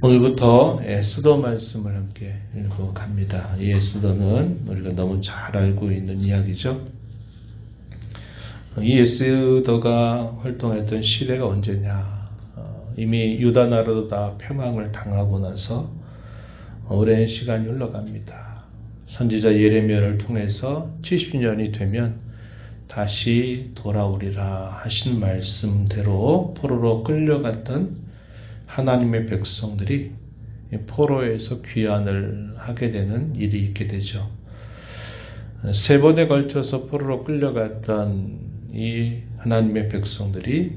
오늘부터 에스더 말씀을 함께 읽어갑니다. 이 에스더는 우리가 너무 잘 알고 있는 이야기죠. 이 에스더가 활동했던 시대가 언제냐. 이미 유다 나라도 다 패망을 당하고 나서 오랜 시간이 흘러갑니다. 선지자 예레미야를 통해서 70년이 되면 다시 돌아오리라 하신 말씀대로 포로로 끌려갔던 하나님의 백성들이 포로에서 귀환을 하게 되는 일이 있게 되죠. 세 번에 걸쳐서 포로로 끌려갔던 이 하나님의 백성들이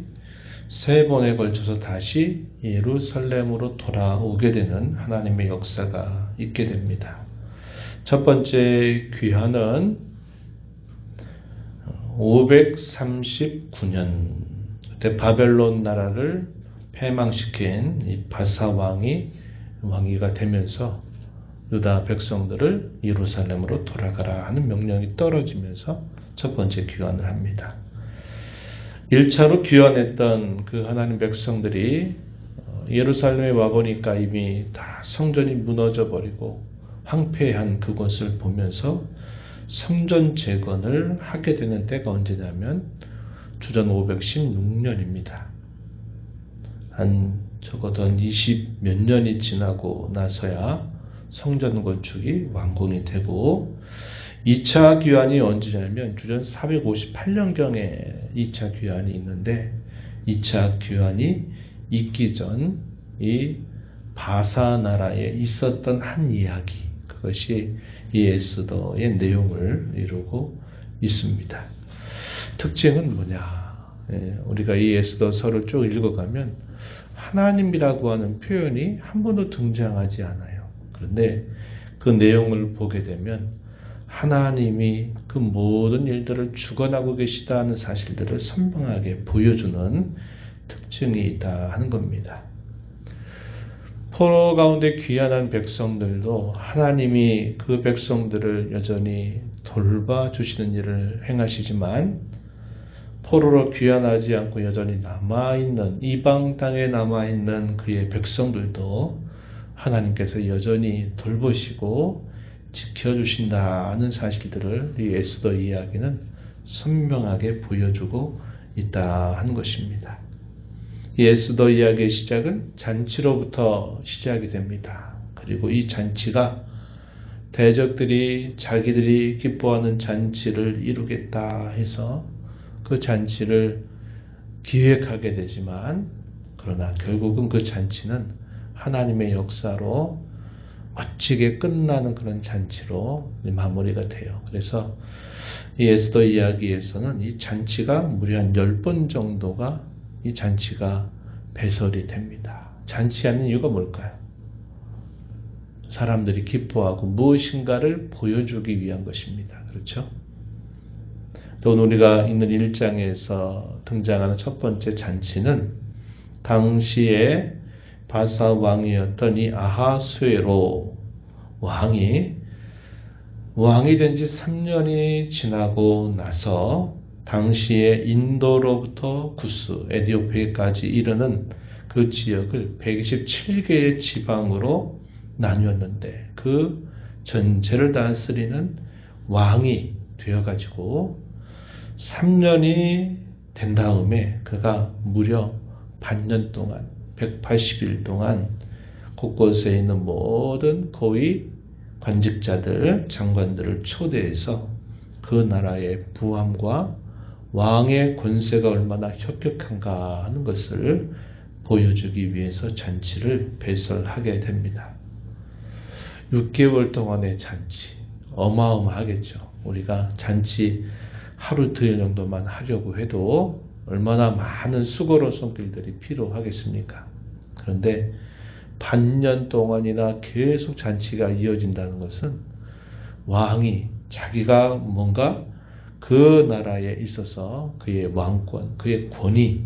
세 번에 걸쳐서 다시 예루살렘으로 돌아오게 되는 하나님의 역사가 있게 됩니다. 첫 번째 귀환은 539년 그때 바벨론 나라를 패망시킨 이 바사 왕위가 되면서 유다 백성들을 예루살렘으로 돌아가라 하는 명령이 떨어지면서 첫 번째 귀환을 합니다. 1차로 귀환했던 그 하나님 백성들이 예루살렘에 와보니까 이미 다 성전이 무너져 버리고 황폐한 그곳을 보면서 성전 재건을 하게 되는 때가 언제냐면 주전 516년입니다. 적어도 한 20 몇 년이 지나고 나서야 성전 건축이 완공이 되고 2차 귀환이 언제냐면 주전 458년경에 2차 귀환이 있는데 2차 귀환이 있기 전 이 바사 나라에 있었던 한 이야기, 그것이 이 에스더의 내용을 이루고 있습니다. 특징은 뭐냐? 우리가 이 에스더서를 쭉 읽어가면 하나님이라고 하는 표현이 한 번도 등장하지 않아요. 그런데 그 내용을 보게 되면 하나님이 그 모든 일들을 주관하고 계시다는 사실들을 선명하게 보여주는 특징이 있다 하는 겁니다. 포로 가운데 귀환한 백성들도 하나님이 그 백성들을 여전히 돌봐주시는 일을 행하시지만 포로로 귀환하지 않고 여전히 남아있는 이방 땅에 남아있는 그의 백성들도 하나님께서 여전히 돌보시고 지켜주신다는 사실들을 이 에스더 이야기는 선명하게 보여주고 있다 하는 것입니다. 이 에스더 이야기의 시작은 잔치로부터 시작이 됩니다. 그리고 이 잔치가 대적들이 자기들이 기뻐하는 잔치를 이루겠다 해서 그 잔치를 기획하게 되지만 그러나 결국은 그 잔치는 하나님의 역사로 멋지게 끝나는 그런 잔치로 마무리가 돼요. 그래서 이 에스더 이야기에서는 이 잔치가 무려 한 10번 정도가 이 잔치가 배설이 됩니다. 잔치하는 이유가 뭘까요? 사람들이 기뻐하고 무엇인가를 보여주기 위한 것입니다. 그렇죠? 또 우리가 읽는 1장에서 등장하는 첫 번째 잔치는 당시에 바사 왕이었던 이 아하수에로 왕이 된 지 3년이 지나고 나서 당시에 인도로부터 구스, 에티오피아까지 이르는 그 지역을 127개의 지방으로 나누었는데 그 전체를 다스리는 왕이 되어가지고 3년이 된 다음에 그가 무려 반년 동안 180일 동안 곳곳에 있는 모든 고위 관직자들, 장관들을 초대해서 그 나라의 부함과 왕의 권세가 얼마나 혁혁한가 하는 것을 보여주기 위해서 잔치를 배설하게 됩니다. 6개월 동안의 잔치, 어마어마하겠죠. 우리가 잔치 하루 이틀 정도만 하려고 해도 얼마나 많은 수고로운 손길들이 필요하겠습니까? 그런데 반년 동안이나 계속 잔치가 이어진다는 것은 왕이 자기가 뭔가 그 나라에 있어서 그의 왕권, 그의 권위,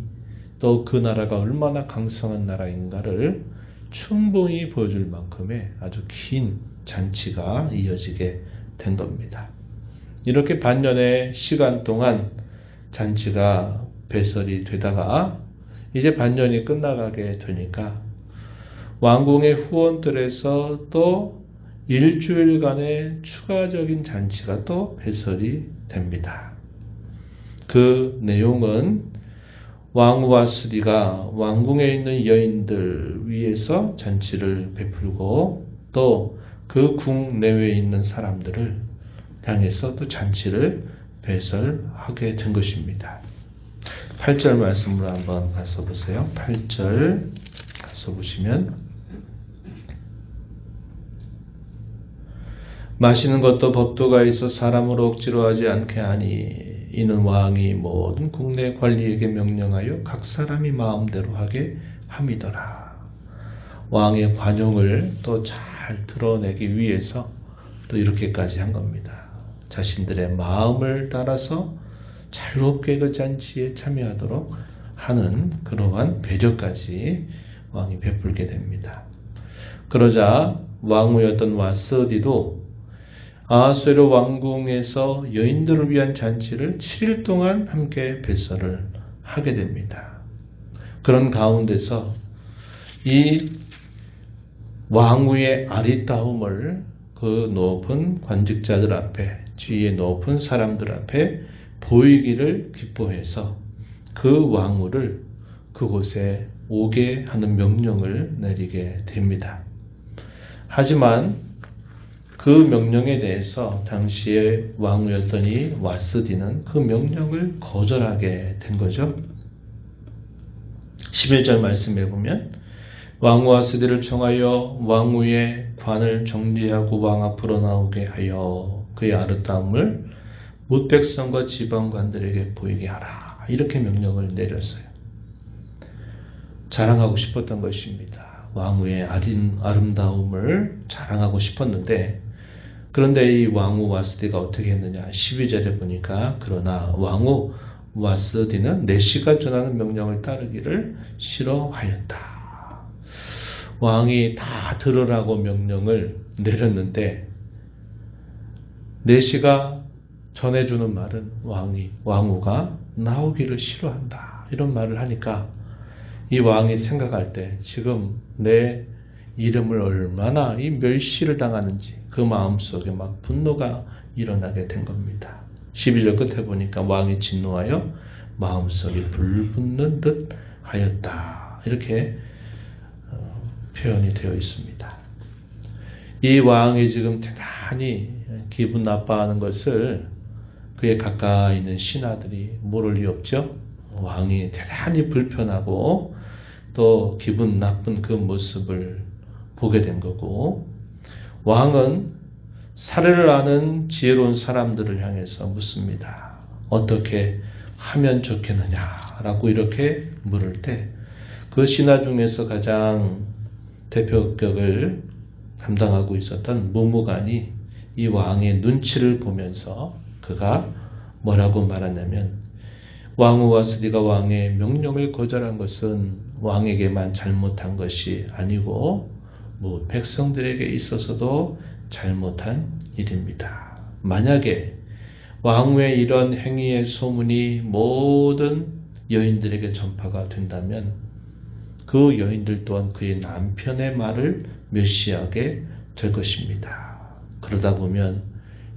또 그 나라가 얼마나 강성한 나라인가를 충분히 보여줄 만큼의 아주 긴 잔치가 이어지게 된 겁니다. 이렇게 반년의 시간 동안 잔치가 배설이 되다가 이제 반년이 끝나가게 되니까 왕궁의 후원들에서 또 일주일간의 추가적인 잔치가 또 배설이 됩니다. 그 내용은 왕 와스디가 왕궁에 있는 여인들 위해서 잔치를 베풀고 또 그 궁 내외에 있는 사람들을 향해서 또 잔치를 배설하게 된 것입니다. 8절 말씀으로 한번 가서 보세요. 8절 가서 보시면 마시는 것도 법도가 있어 사람을 억지로 하지 않게 하니 이는 왕이 모든 국내 관리에게 명령하여 각 사람이 마음대로 하게 함이더라. 왕의 관용을 또 잘 드러내기 위해서 또 이렇게까지 한 겁니다. 자신들의 마음을 따라서 자유롭게 그 잔치에 참여하도록 하는 그러한 배려까지 왕이 베풀게 됩니다. 그러자 왕후였던 와스디도 아하수에로 왕궁에서 여인들을 위한 잔치를 7일 동안 함께 배설을 하게 됩니다. 그런 가운데서 이 왕후의 아리따움을 그 높은 관직자들 앞에, 지위의 높은 사람들 앞에 보이기를 기뻐해서 그 왕후를 그곳에 오게 하는 명령을 내리게 됩니다. 하지만 그 명령에 대해서 당시의 왕후였던 이 와스디는 그 명령을 거절하게 된 거죠. 11절 말씀에 보면 왕후 와스디를 청하여 왕후의 관을 정지하고 왕 앞으로 나오게 하여 그의 아름다움을 뭇 백성과 지방관들에게 보이게 하라. 이렇게 명령을 내렸어요. 자랑하고 싶었던 것입니다. 왕후의 아름다움을 자랑하고 싶었는데 그런데 이 왕후 와스디가 어떻게 했느냐. 12절에 보니까 그러나 왕후 와스디는 내시가 전하는 명령을 따르기를 싫어하였다. 왕이 다 들으라고 명령을 내렸는데 내시가 전해주는 말은 왕후가 나오기를 싫어한다. 이런 말을 하니까 이 왕이 생각할 때 지금 내 이름을 얼마나 이 멸시를 당하는지 그 마음속에 막 분노가 일어나게 된 겁니다. 12절 끝에 보니까 왕이 진노하여 마음속에 불붙는 듯 하였다. 이렇게 표현이 되어 있습니다. 이 왕이 지금 대단히 기분 나빠하는 것을 그에 가까이 있는 신하들이 모를 리 없죠. 왕이 대단히 불편하고 또 기분 나쁜 그 모습을 보게 된 거고 왕은 사례를 아는 지혜로운 사람들을 향해서 묻습니다. 어떻게 하면 좋겠느냐라고 이렇게 물을 때 그 신하 중에서 가장 대표격을 담당하고 있었던 무무간이 이 왕의 눈치를 보면서 그가 뭐라고 말하냐면 왕후 와스디가 왕의 명령을 거절한 것은 왕에게만 잘못한 것이 아니고 백성들에게 있어서도 잘못한 일입니다. 만약에 왕후의 이런 행위의 소문이 모든 여인들에게 전파가 된다면 그 여인들 또한 그의 남편의 말을 멸시하게 될 것입니다. 그러다 보면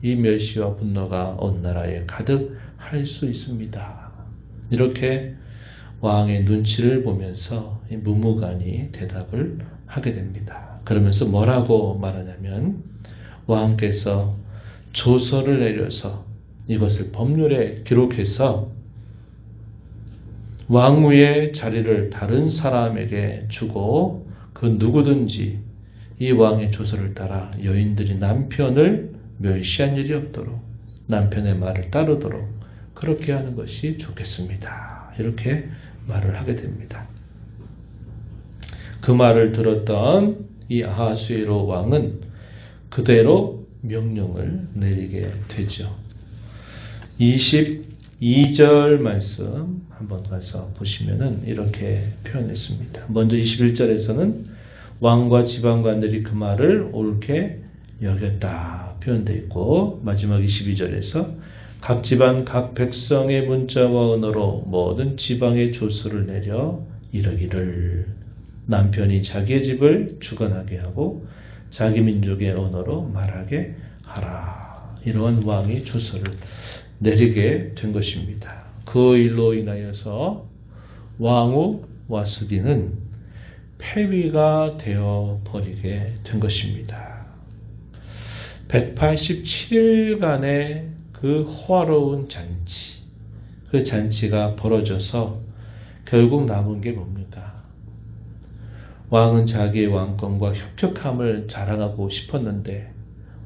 이 멸시와 분노가 온 나라에 가득할 수 있습니다. 이렇게 왕의 눈치를 보면서 이 무무간이 대답을 하게 됩니다. 그러면서 뭐라고 말하냐면 왕께서 조서를 내려서 이것을 법률에 기록해서 왕후의 자리를 다른 사람에게 주고 그 누구든지 이 왕의 조서를 따라 여인들이 남편을 멸시한 일이 없도록 남편의 말을 따르도록 그렇게 하는 것이 좋겠습니다. 이렇게 말을 하게 됩니다. 그 말을 들었던 이 아하수에로 왕은 그대로 명령을 내리게 되죠. 22절 말씀 한번 가서 보시면은 이렇게 표현했습니다. 먼저 21절에서는 왕과 지방관들이 그 말을 옳게 여겼다 표현되어 있고 마지막 22절에서 각 집안 각 백성의 문자와 언어로 모든 지방의 조서를 내려 이르기를 남편이 자기의 집을 주관하게 하고 자기 민족의 언어로 말하게 하라. 이런 왕이 조서를 내리게 된 것입니다. 그 일로 인하여서 왕후 와스디는 폐위가 되어 버리게 된 것입니다. 187일간의 그 호화로운 잔치, 그 잔치가 벌어져서 결국 남은 게 뭡니까? 왕은 자기의 왕권과 혁혁함을 자랑하고 싶었는데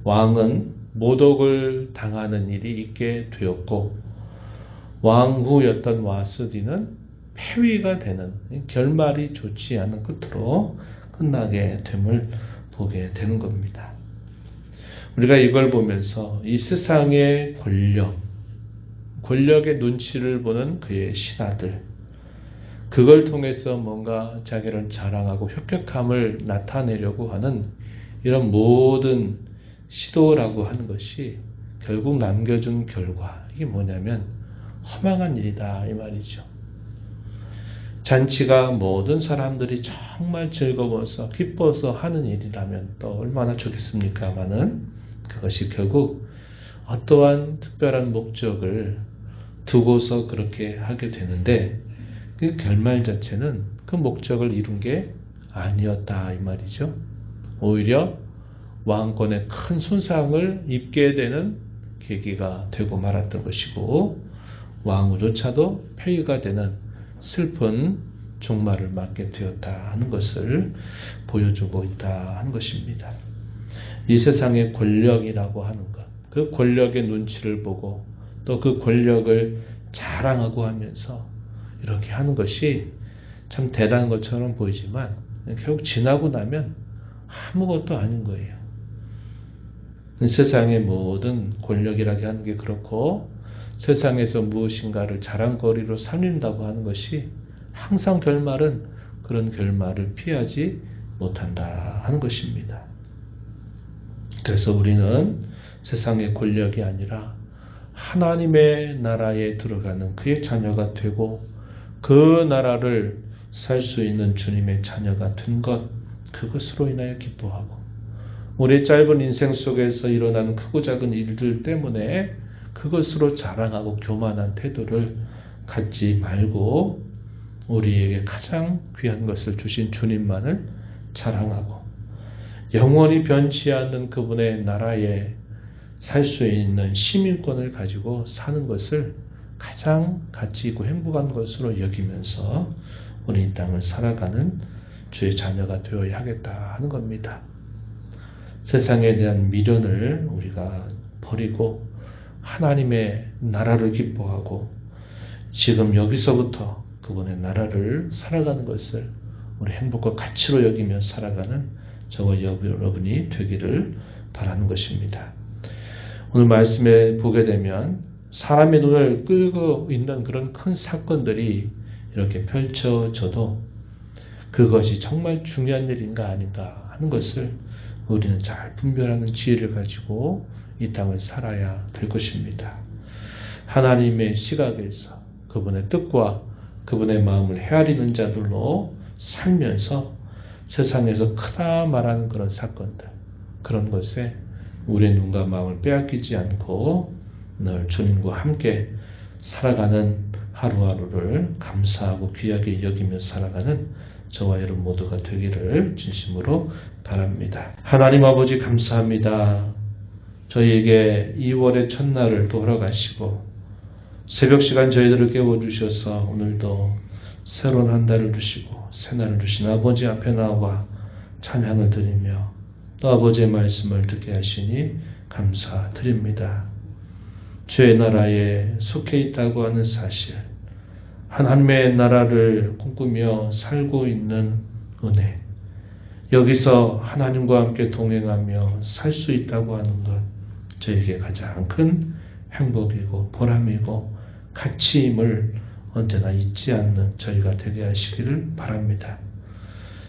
왕은 모독을 당하는 일이 있게 되었고 왕후였던 와스디는 폐위가 되는 결말이 좋지 않은 끝으로 끝나게 됨을 보게 되는 겁니다. 우리가 이걸 보면서 이 세상의 권력의 눈치를 보는 그의 신하들, 그걸 통해서 뭔가 자기를 자랑하고 혁혁함을 나타내려고 하는 이런 모든 시도라고 하는 것이 결국 남겨준 결과, 이게 뭐냐면 허망한 일이다 이 말이죠. 잔치가 모든 사람들이 정말 즐거워서 기뻐서 하는 일이라면 또 얼마나 좋겠습니까마는 그것이 결국 어떠한 특별한 목적을 두고서 그렇게 하게 되는데 그 결말 자체는 그 목적을 이룬 게 아니었다 이 말이죠. 오히려 왕권에 큰 손상을 입게 되는 계기가 되고 말았던 것이고 왕후조차도 폐위가 되는 슬픈 종말을 맞게 되었다 하는 것을 보여주고 있다 하는 것입니다. 이 세상의 권력이라고 하는 것, 그 권력의 눈치를 보고 또 그 권력을 자랑하고 하면서 이렇게 하는 것이 참 대단한 것처럼 보이지만 결국 지나고 나면 아무것도 아닌 거예요. 세상의 모든 권력이라고 하는 게 그렇고 세상에서 무엇인가를 자랑거리로 삼는다고 하는 것이 항상 결말은 그런 결말을 피하지 못한다 하는 것입니다. 그래서 우리는 세상의 권력이 아니라 하나님의 나라에 들어가는 그의 자녀가 되고 그 나라를 살 수 있는 주님의 자녀가 된 것, 그것으로 인하여 기뻐하고 우리의 짧은 인생 속에서 일어나는 크고 작은 일들 때문에 그것으로 자랑하고 교만한 태도를 갖지 말고 우리에게 가장 귀한 것을 주신 주님만을 자랑하고 영원히 변치 않는 그분의 나라에 살 수 있는 시민권을 가지고 사는 것을 가장 가치 있고 행복한 것으로 여기면서 우리 이 땅을 살아가는 주의 자녀가 되어야 하겠다 하는 겁니다. 세상에 대한 미련을 우리가 버리고 하나님의 나라를 기뻐하고 지금 여기서부터 그분의 나라를 살아가는 것을 우리 행복과 가치로 여기며 살아가는 저와 여러분이 되기를 바라는 것입니다. 오늘 말씀에 보게 되면 사람의 눈을 끌고 있는 그런 큰 사건들이 이렇게 펼쳐져도 그것이 정말 중요한 일인가 아닌가 하는 것을 우리는 잘 분별하는 지혜를 가지고 이 땅을 살아야 될 것입니다. 하나님의 시각에서 그분의 뜻과 그분의 마음을 헤아리는 자들로 살면서 세상에서 크다 말하는 그런 사건들, 그런 것에 우리의 눈과 마음을 빼앗기지 않고 늘 주님과 함께 살아가는 하루하루를 감사하고 귀하게 여기며 살아가는 저와 여러분 모두가 되기를 진심으로 바랍니다. 하나님 아버지 감사합니다. 저희에게 2월의 첫날을 돌아가시고 새벽 시간 저희들을 깨워주셔서 오늘도 새로운 한 달을 주시고 새날을 주신 아버지 앞에 나와 찬양을 드리며 또 아버지의 말씀을 듣게 하시니 감사드립니다. 주의 나라에 속해 있다고 하는 사실, 하나님의 나라를 꿈꾸며 살고 있는 은혜, 여기서 하나님과 함께 동행하며 살 수 있다고 하는 것, 저에게 가장 큰 행복이고 보람이고 가치임을 언제나 잊지 않는 저희가 되게 하시기를 바랍니다.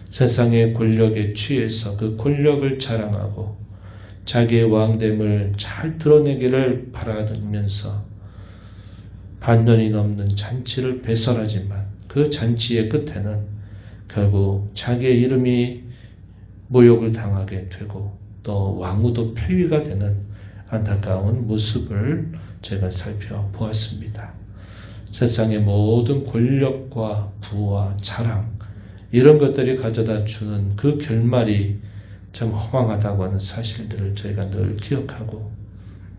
세상의 권력에 취해서 그 권력을 자랑하고 자기의 왕됨을 잘 드러내기를 바라면서 반년이 넘는 잔치를 배설하지만 그 잔치의 끝에는 결국 자기의 이름이 모욕을 당하게 되고 또 왕후도 폐위가 되는 안타까운 모습을 제가 살펴보았습니다. 세상의 모든 권력과 부와 자랑 이런 것들이 가져다 주는 그 결말이 참 허망하다고 하는 사실들을 저희가 늘 기억하고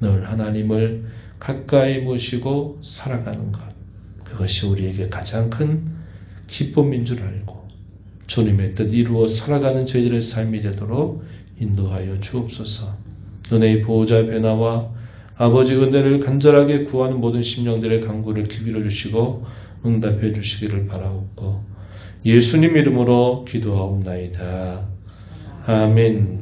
늘 하나님을 가까이 모시고 살아가는 것, 그것이 우리에게 가장 큰 기쁨인 줄 알고 주님의 뜻 이루어 살아가는 저희들의 삶이 되도록 인도하여 주옵소서. 은혜의 보호자 앞에 나와 아버지 은혜를 간절하게 구하는 모든 심령들의 간구를 기울여 주시고 응답해 주시기를 바라옵고 예수님 이름으로 기도하옵나이다. 아멘.